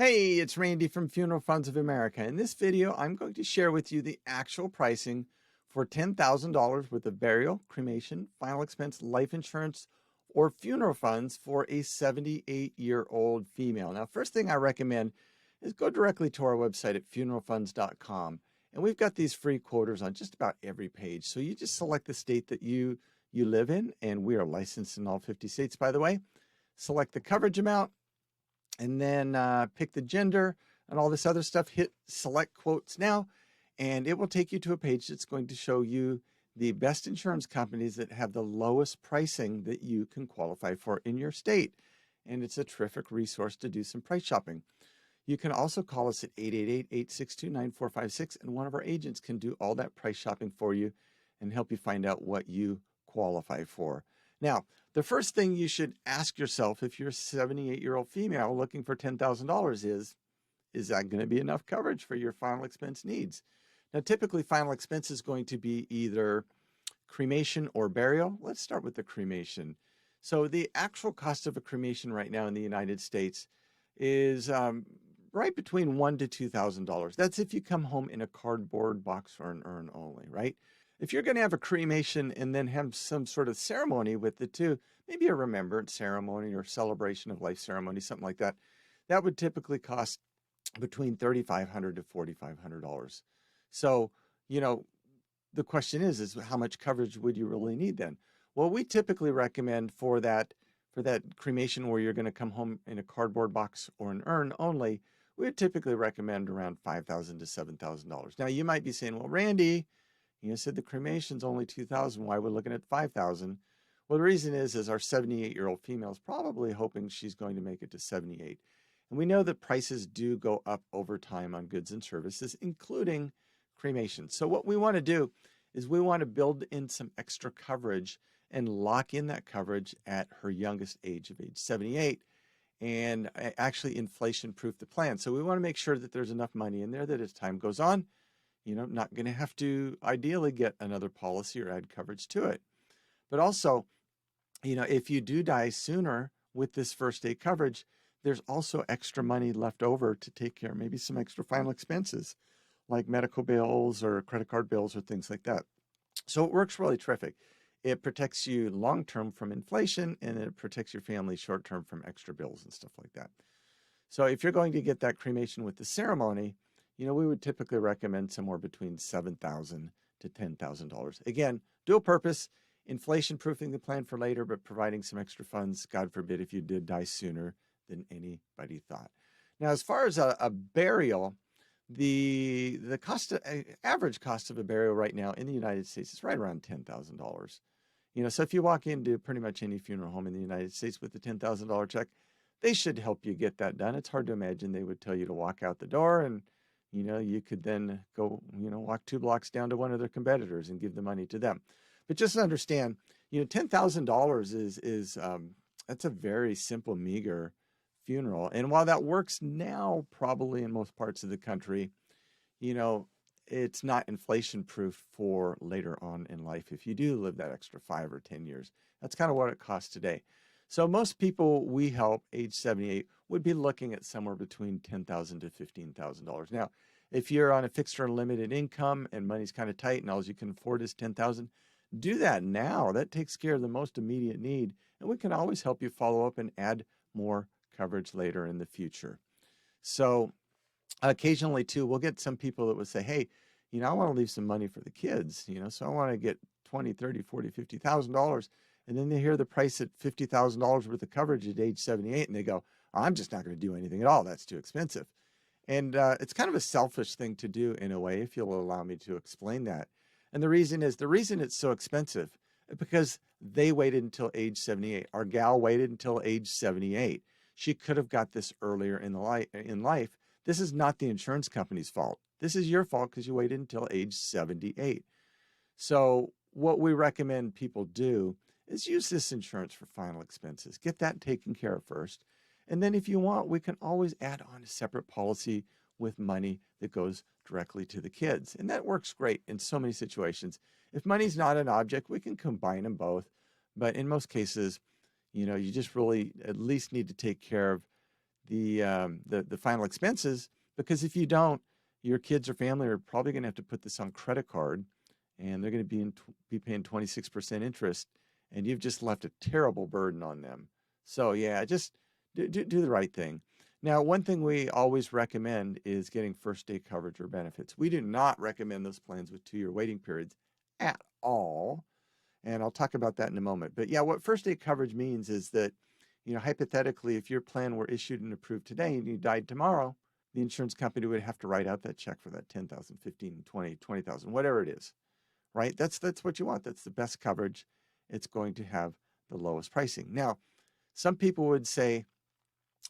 Hey, it's Randy from Funeral Funds of America. In this video, I'm going to share with you the actual pricing for $10,000 worth of burial, cremation, final expense, life insurance, or funeral funds for a 78-year-old female. Now, first thing I recommend is go directly to our website at funeralfunds.com. And we've got these free quoters on just about every page. So you just select the state that you live in, and we are licensed in all 50 states, by the way. Select the coverage amount, and then pick the gender and all this other stuff. Hit select quotes now, and it will take you to a page that's going to show you the best insurance companies that have the lowest pricing that you can qualify for in your state. And it's a terrific resource to do some price shopping. You can also call us at 888-862-9456, and one of our agents can do all that price shopping for you and help you find out what you qualify for. Now, the first thing you should ask yourself if you're a 78-year-old female looking for $10,000 is that going to be enough coverage for your final expense needs? Now, typically, final expense is going to be either cremation or burial. Let's start with the cremation. So the actual cost of a cremation right now in the United States is right between $1,000 to $2,000. That's if you come home in a cardboard box or an urn only, right? If you're going to have a cremation and then have some sort of ceremony with it too, maybe a remembrance ceremony or celebration of life ceremony, something like that, that would typically cost between $3,500 to $4,500. So, the question is how much coverage would you really need then? Well, we typically recommend for that cremation where you're going to come home in a cardboard box or an urn only, we would typically recommend around $5,000 to $7,000. Now, you might be saying, well, Randy, you said the cremation's only $2,000. Why we're looking at $5,000? Well, the reason is our 78-year-old female is probably hoping she's going to make it to 78. And we know that prices do go up over time on goods and services, including cremation. So what we want to do is we want to build in some extra coverage and lock in that coverage at her youngest age of age 78 and actually inflation-proof the plan. So we want to make sure that there's enough money in there that as time goes on, not going to have to ideally get another policy or add coverage to it. But also, if you do die sooner with this first day coverage, there's also extra money left over to take care of maybe some extra final expenses like medical bills or credit card bills or things like that. So it works really terrific. It protects you long-term from inflation, and it protects your family short-term from extra bills and stuff like that. So if you're going to get that cremation with the ceremony, we would typically recommend somewhere between $7,000 to $10,000. Again, dual purpose, inflation proofing the plan for later, but providing some extra funds, God forbid, if you did die sooner than anybody thought. Now, as far as a burial, the average cost of a burial right now in the United States is right around $10,000. So if you walk into pretty much any funeral home in the United States with a $10,000 check, they should help you get that done. It's hard to imagine they would tell you to walk out the door and you could then go, walk 2 blocks down to one of their competitors and give the money to them. But just understand, $10,000 is that's a very simple, meager funeral. And while that works now, probably in most parts of the country, it's not inflation proof for later on in life. If you do live that extra 5 or 10 years, that's kind of what it costs today. So most people we help age 78 would be looking at somewhere between $10,000 to $15,000. Now, if you're on a fixed or limited income and money's kind of tight and all you can afford is $10,000, do that now. That takes care of the most immediate need, and we can always help you follow up and add more coverage later in the future. So occasionally too, we'll get some people that would say, hey, I want to leave some money for the kids, so I want to get $20, $30, $40, $50,000. And then they hear the price at $50,000 worth of coverage at age 78, and they go, I'm just not going to do anything at all. That's too expensive. And it's kind of a selfish thing to do in a way, if you'll allow me to explain that. And the reason it's so expensive is because they waited until age 78. Our gal waited until age 78. She could have got this earlier in life. This is not the insurance company's fault. This is your fault because you waited until age 78. So what we recommend people do is use this insurance for final expenses. Get that taken care of first. And then if you want, we can always add on a separate policy with money that goes directly to the kids. And that works great in so many situations. If money's not an object, we can combine them both. But in most cases, you just really at least need to take care of the final expenses, because if you don't, your kids or family are probably going to have to put this on credit card, and they're going to be paying 26% interest, and you've just left a terrible burden on them. So yeah, just do the right thing. Now, one thing we always recommend is getting first day coverage or benefits. We do not recommend those plans with 2-year waiting periods at all. And I'll talk about that in a moment. But yeah, what first day coverage means is that, hypothetically, if your plan were issued and approved today and you died tomorrow, the insurance company would have to write out that check for that 10,000, 15, 20, 20,000, whatever it is, right? That's what you want. That's the best coverage. It's going to have the lowest pricing. Now, some people would say,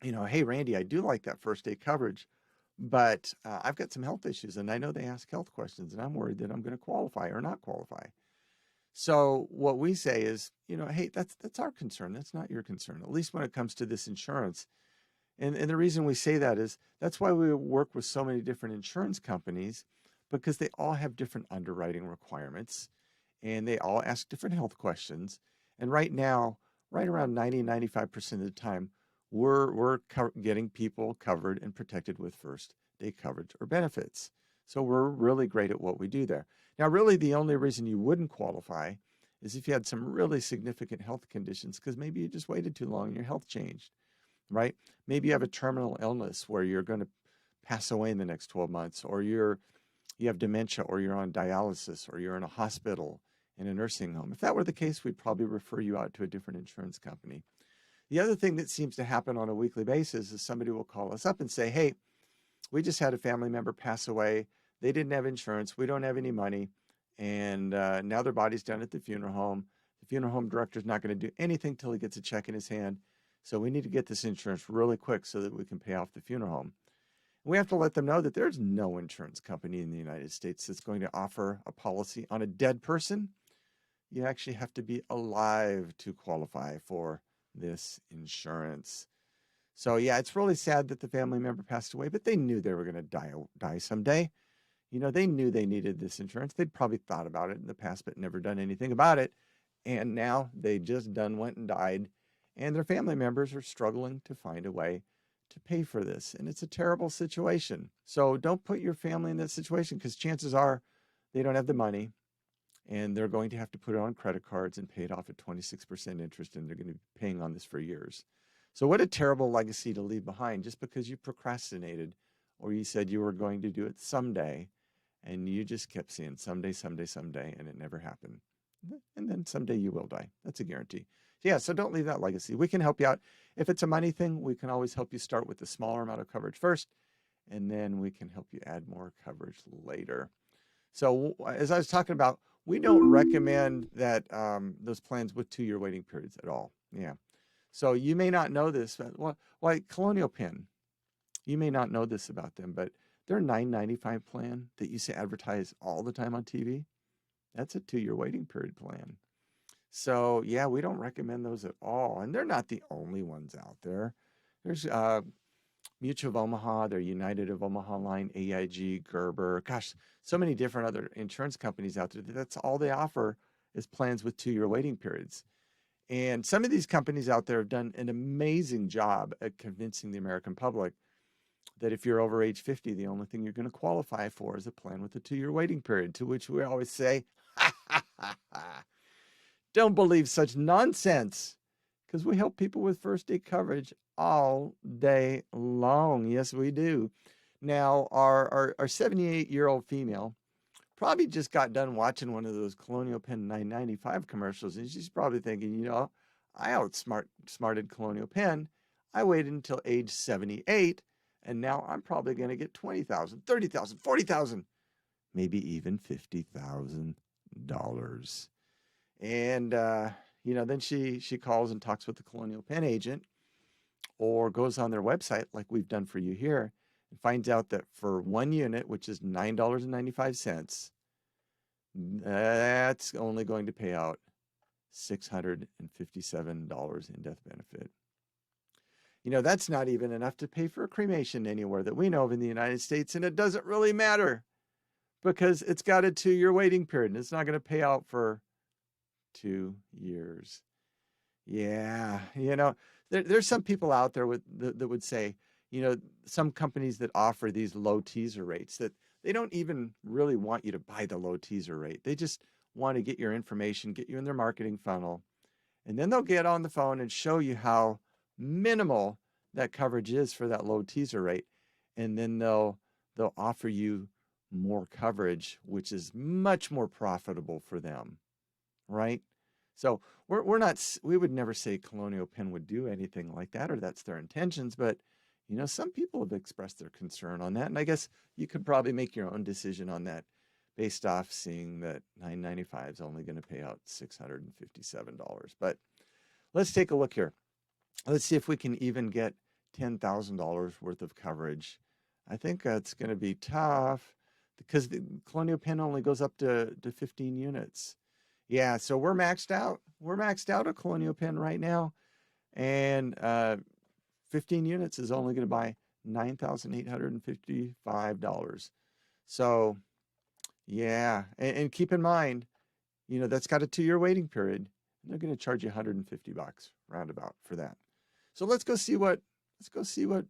hey, Randy, I do like that first day coverage, but I've got some health issues, and I know they ask health questions, and I'm worried that I'm going to qualify or not qualify. So what we say is, hey, that's our concern. That's not your concern, at least when it comes to this insurance. And the reason we say that is that's why we work with so many different insurance companies, because they all have different underwriting requirements, and they all ask different health questions. And right now, right around 95% of the time, we're getting people covered and protected with first day coverage or benefits. So we're really great at what we do there. Now, really, the only reason you wouldn't qualify is if you had some really significant health conditions, because maybe you just waited too long and your health changed, right? Maybe you have a terminal illness where you're going to pass away in the next 12 months, or you have dementia, or you're on dialysis, or you're in a hospital, in a nursing home. If that were the case, we'd probably refer you out to a different insurance company. The other thing that seems to happen on a weekly basis is somebody will call us up and say, hey, we just had a family member pass away. They didn't have insurance. We don't have any money. And now their body's done at the funeral home. The funeral home director's not going to do anything till he gets a check in his hand. So we need to get this insurance really quick so that we can pay off the funeral home. We have to let them know that there's no insurance company in the United States that's going to offer a policy on a dead person. You actually have to be alive to qualify for this insurance. So yeah, it's really sad that the family member passed away, but they knew they were going to die someday. They knew they needed this insurance. They'd probably thought about it in the past, but never done anything about it. And now they just went and died, and their family members are struggling to find a way to pay for this. And it's a terrible situation. So don't put your family in that situation, because chances are they don't have the money, and they're going to have to put it on credit cards and pay it off at 26% interest, and they're going to be paying on this for years. So what a terrible legacy to leave behind, just because you procrastinated, or you said you were going to do it someday, and you just kept saying someday, someday, someday, and it never happened. And then someday you will die. That's a guarantee. Yeah, so don't leave that legacy. We can help you out. If it's a money thing, we can always help you start with a smaller amount of coverage first, and then we can help you add more coverage later. So as I was talking about, we don't recommend that those plans with 2-year waiting periods at all. Yeah. So you may not know this, but like Colonial Penn, you may not know this about them, but their $9.95 plan that you see advertised all the time on TV, that's a 2-year waiting period plan. So yeah, we don't recommend those at all. And they're not the only ones out there. There's Mutual of Omaha, their United of Omaha line, AIG, Gerber, gosh, so many different other insurance companies out there. That's all they offer is plans with 2-year waiting periods. And some of these companies out there have done an amazing job at convincing the American public that if you're over age 50, the only thing you're going to qualify for is a plan with a 2-year waiting period, to which we always say, don't believe such nonsense, because we help people with first day coverage all day long. Yes, we do. Now, our 78-year-old female probably just got done watching one of those Colonial Penn $9.95 commercials, and she's probably thinking, I outsmarted Colonial Penn. I waited until age 78, and now I'm probably going to get $20,000, $30,000, $40,000, maybe even $50,000. And then she calls and talks with the Colonial Penn agent, or goes on their website like we've done for you here, and finds out that for one unit, which is $9.95, that's only going to pay out $657 in death benefit. That's not even enough to pay for a cremation anywhere that we know of in the United States, and it doesn't really matter because it's got a 2-year waiting period, and it's not going to pay out for 2 years. Yeah, there's some people out there that would say, some companies that offer these low teaser rates that they don't even really want you to buy the low teaser rate. They just want to get your information, get you in their marketing funnel, and then they'll get on the phone and show you how minimal that coverage is for that low teaser rate. And then they'll offer you more coverage, which is much more profitable for them, right? So we would never say Colonial Penn would do anything like that, or that's their intentions, but some people have expressed their concern on that. And I guess you could probably make your own decision on that based off seeing that $995 is only going to pay out $657. But let's take a look here. Let's see if we can even get $10,000 worth of coverage. I think that's going to be tough because the Colonial Penn only goes up to 15 units. Yeah, so we're maxed out. We're maxed out at Colonial Penn right now. And 15 units is only going to buy $9,855. So, yeah, and keep in mind, that's got a 2-year waiting period. They're going to charge you $150 roundabout for that. So let's go see what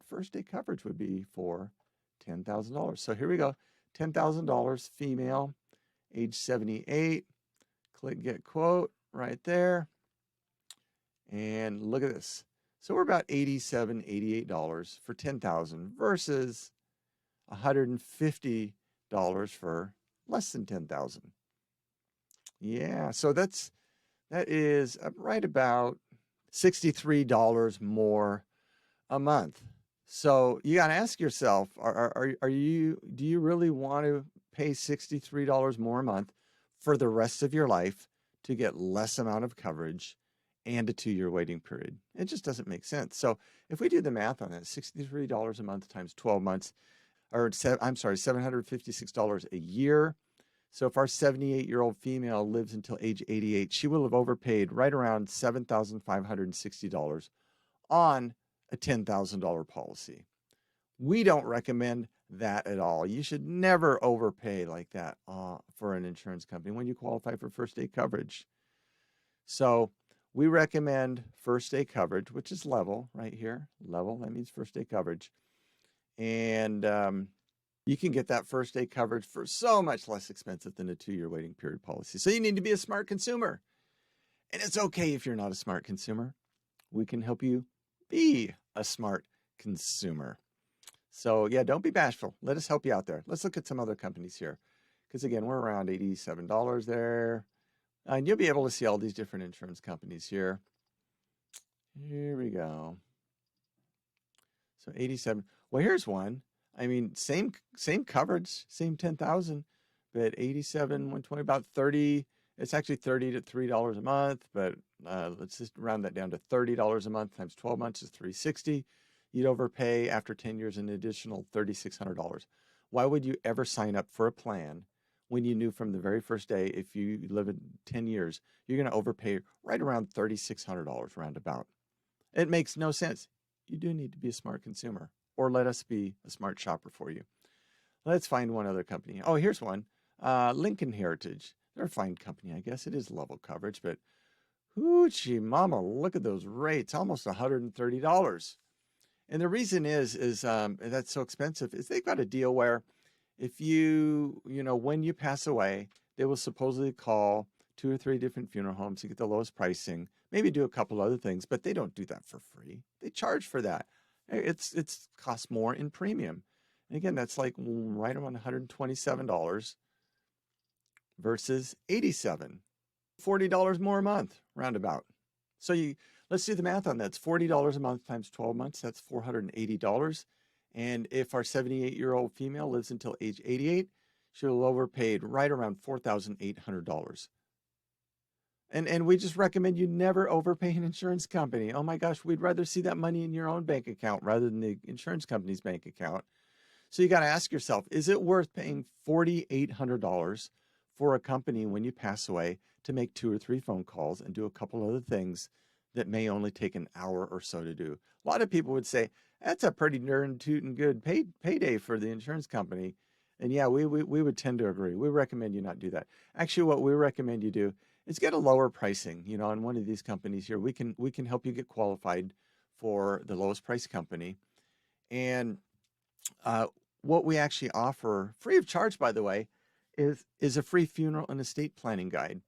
first day coverage would be for $10,000. So here we go. $10,000 female, age 78. Click get quote right there. And look at this. So we're about $87, $88 for $10,000 versus $150 for less than $10,000. Yeah, so that is right about $63 more a month. So you got to ask yourself, do you really want to pay $63 more a month for the rest of your life to get less amount of coverage and a 2-year waiting period? It just doesn't make sense. So if we do the math on that, $63 a month times 12 months, $756 a year. So if our 78-year-old female lives until age 88, she will have overpaid right around $7,560 on a $10,000 policy. We don't recommend that at all. You should never overpay like that for an insurance company when you qualify for first day coverage. So we recommend first day coverage, which is level right here. Level, that means first day coverage. And you can get that first day coverage for so much less expensive than a 2-year waiting period policy. So you need to be a smart consumer. And it's okay if you're not a smart consumer. We can help you be a smart consumer. So yeah, don't be bashful. Let us help you out there. Let's look at some other companies here. Because again, we're around $87 there. And you'll be able to see all these different insurance companies here. Here we go. So 87. Well, here's one. I mean, same coverage, same 10,000, but 87, 120, about 30. It's actually $30 to $3 a month, but let's just round that down to $30 a month times 12 months is $360. You'd overpay after 10 years an additional $3,600. Why would you ever sign up for a plan when you knew from the very first day, if you live in 10 years, you're going to overpay right around $3,600 roundabout? It makes no sense. You do need to be a smart consumer, or let us be a smart shopper for you. Let's find one other company. Oh, here's one. Lincoln Heritage. They're a fine company, I guess. It is level coverage, but hoochie mama, look at those rates, almost $130. And the reason is that's so expensive is they've got a deal where if when you pass away, they will supposedly call 2 or 3 different funeral homes to get the lowest pricing, maybe do a couple other things, but they don't do that for free. They charge for that. It's costs more in premium. And again, that's like right around $127 versus $87. $40 more a month, roundabout. So let's do the math on that. It's $40 a month times 12 months. That's $480. And if our 78-year-old female lives until age 88, she'll overpaid right around $4,800. And we just recommend you never overpay an insurance company. Oh my gosh, we'd rather see that money in your own bank account rather than the insurance company's bank account. So you got to ask yourself, is it worth paying $4,800 for a company when you pass away to make 2 or 3 phone calls and do a couple other things that may only take an hour or so to do? A lot of people would say, that's a pretty darn tootin' good payday for the insurance company. And yeah, we would tend to agree. We recommend you not do that. Actually, what we recommend you do is get a lower pricing. On one of these companies here, we can help you get qualified for the lowest price company. And uh, what we actually offer, free of charge, by the way, is a free funeral and estate planning guide.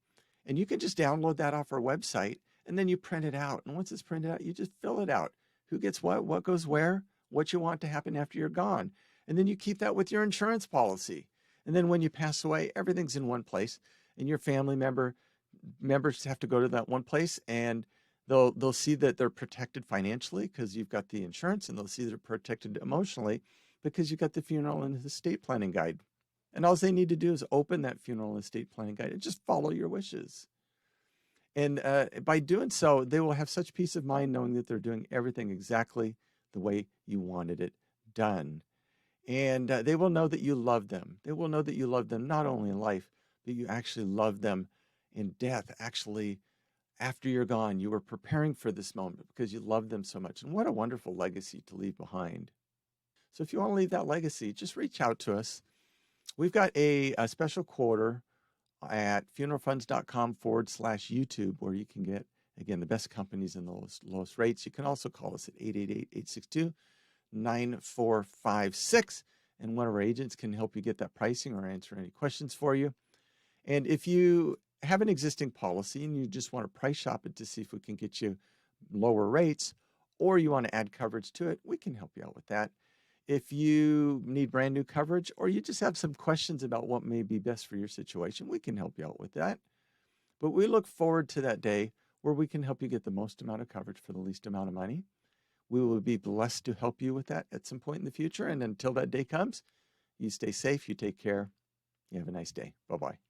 And you can just download that off our website, and then you print it out. And once it's printed out, you just fill it out. Who gets what goes where, what you want to happen after you're gone. And then you keep that with your insurance policy. And then when you pass away, everything's in one place. And your family members have to go to that one place, and they'll see that they're protected financially because you've got the insurance, and they'll see they're protected emotionally because you've got the funeral and estate planning guide. And all they need to do is open that funeral and estate planning guide and just follow your wishes. And by doing so, they will have such peace of mind knowing that they're doing everything exactly the way you wanted it done. And they will know that you love them. They will know that you love them not only in life, but you actually love them in death. Actually, after you're gone, you were preparing for this moment because you love them so much. And what a wonderful legacy to leave behind. So if you want to leave that legacy, just reach out to us. We've got a special quarter at funeralfunds.com/YouTube where you can get, again, the best companies and the lowest rates. You can also call us at 888-862-9456, and one of our agents can help you get that pricing or answer any questions for you. And if you have an existing policy and you just want to price shop it to see if we can get you lower rates, or you want to add coverage to it, we can help you out with that. If you need brand new coverage, or you just have some questions about what may be best for your situation, we can help you out with that. But we look forward to that day where we can help you get the most amount of coverage for the least amount of money. We will be blessed to help you with that at some point in the future. And until that day comes, you stay safe, you take care, you have a nice day. Bye-bye.